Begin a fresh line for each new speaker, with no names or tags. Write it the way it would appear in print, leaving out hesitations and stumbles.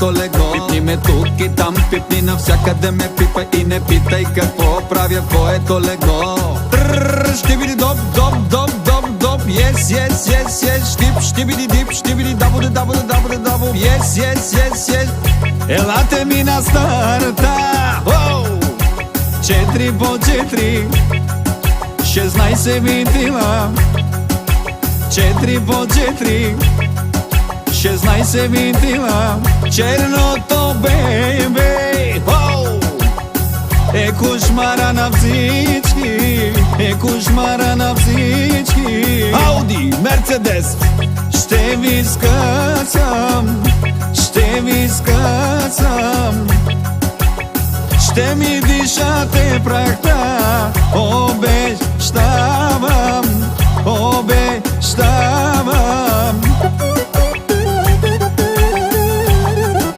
Лего. Пипни ме тук и там, пипни навсякъде ме пипа и не питай какво правя, твоето лего. Ще биди доп, доп, доп, доп, доп, yes, yes, yes, yes, штип, ще биди дип, ще биди дабуде, дабуде, дабуде, дабу, yes, yes, yes, yes. Елате ми на старта, 4 по 4, 16 винтила, 4 по 4, 16 винтила, черното бебе, е кошмара на всички, е кошмара на всички. Ауди, Мерцедес, ще ви скъсам, ще ви скъсам, ще ми дишате прахта, о бе.